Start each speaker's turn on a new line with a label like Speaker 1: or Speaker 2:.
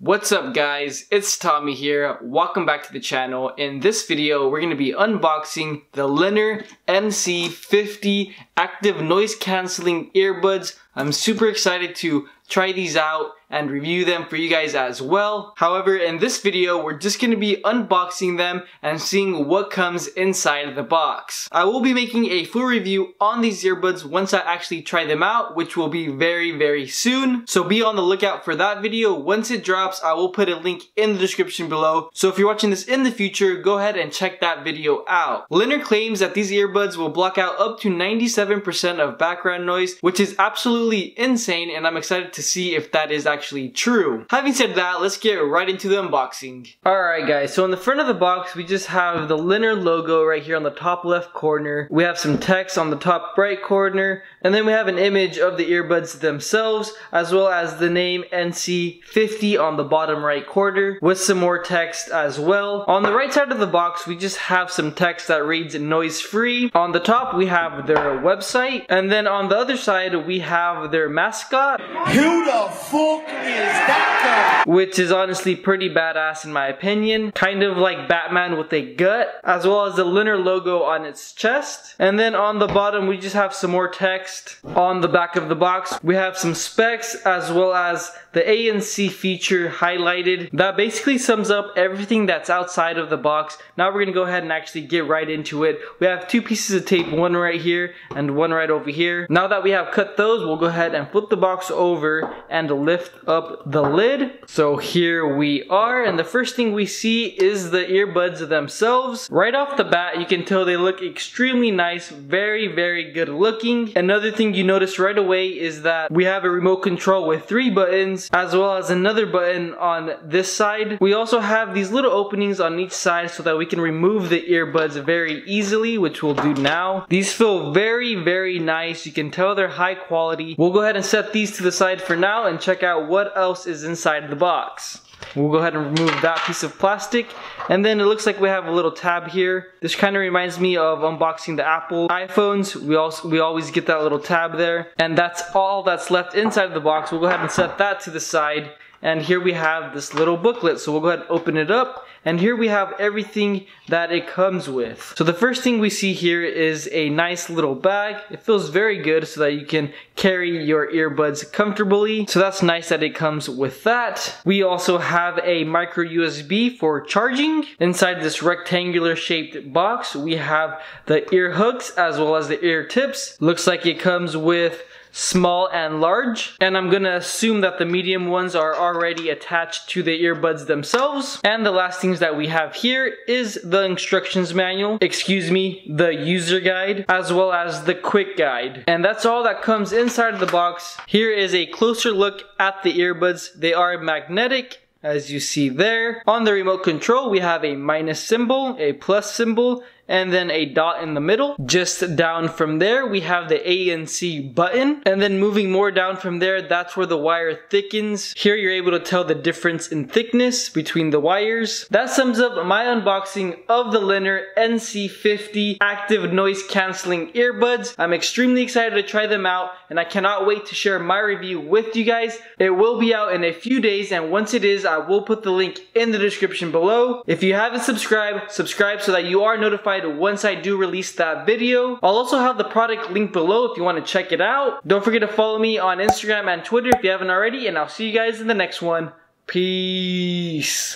Speaker 1: What's up guys, it's Tommy here. Welcome back to the channel. In this video, we're going to be unboxing the Linner NC50 active noise cancelling earbuds. I'm super excited to try these out and review them for you guys as well. However, in this video, we're just going to be unboxing them and seeing what comes inside of the box. I will be making a full review on these earbuds once I actually try them out, which will be very soon. So be on the lookout for that video. Once it drops, I will put a link in the description below. So if you're watching this in the future, go ahead and check that video out. Linner claims that these earbuds will block out up to 97% of background noise, which is absolutely insane, and I'm excited to see if that is actually true. Having said that, let's get right into the unboxing. Alright guys, so in the front of the box, we just have the Linner logo right here on the top left corner. We have some text on the top right corner, and then we have an image of the earbuds themselves, as well as the name NC50 on the bottom right corner, with some more text as well. On the right side of the box, we just have some text that reads noise free. On the top, we have their website, and then on the other side, we have their mascot.
Speaker 2: Who the fuck is that guy?
Speaker 1: Which is honestly pretty badass in my opinion. Kind of like Batman with a gut, as well as the Linner logo on its chest. And then on the bottom, we just have some more text. On the back of the box, we have some specs as well as the ANC feature highlighted. That basically sums up everything that's outside of the box. Now we're gonna go ahead and actually get right into it. We have two pieces of tape, one right here and one right over here. Now that we have cut those, we'll go ahead and flip the box over and lift up the lid. So here we are, and the first thing we see is the earbuds themselves. Right off the bat, you can tell they look extremely nice, very good looking. Another thing you notice right away is that we have a remote control with 3 buttons, as well as another button on this side. We also have these little openings on each side so that we can remove the earbuds very easily, which we'll do now. These feel very nice. You can tell they're high quality. We'll go ahead and set these to the side for now and check out what else is inside the box. We'll go ahead and remove that piece of plastic, and then it looks like we have a little tab here. This kind of reminds me of unboxing the Apple iPhones. We always get that little tab there, and that's all that's left inside of the box. We'll go ahead and set that to the side, and here we have this little booklet. So we'll go ahead and open it up, and here we have everything that it comes with. So the first thing we see here is a nice little bag. It feels very good so that you can carry your earbuds comfortably. So that's nice that it comes with that. We also have a micro USB for charging. Inside this rectangular shaped box, we have the ear hooks as well as the ear tips. Looks like it comes with small and large, and I'm gonna assume that the medium ones are already attached to the earbuds themselves. And the last things that we have here is the instructions manual, the user guide, as well as the quick guide. And that's all that comes inside of the box. Here is a closer look at the earbuds. They are magnetic, as you see there. On the remote control, we have a minus symbol, a plus symbol, and then a dot in the middle. Just down from there, we have the ANC button. And then moving more down from there, that's where the wire thickens. Here you're able to tell the difference in thickness between the wires. That sums up my unboxing of the Linner NC50 active noise cancelling earbuds. I'm extremely excited to try them out, and I cannot wait to share my review with you guys. It will be out in a few days, and once it is, I will put the link in the description below. If you haven't subscribed, subscribe so that you are notified once I do release that video. I'll also have the product link below if you want to check it out. Don't forget to follow me on Instagram and Twitter if you haven't already, and I'll see you guys in the next one. Peace.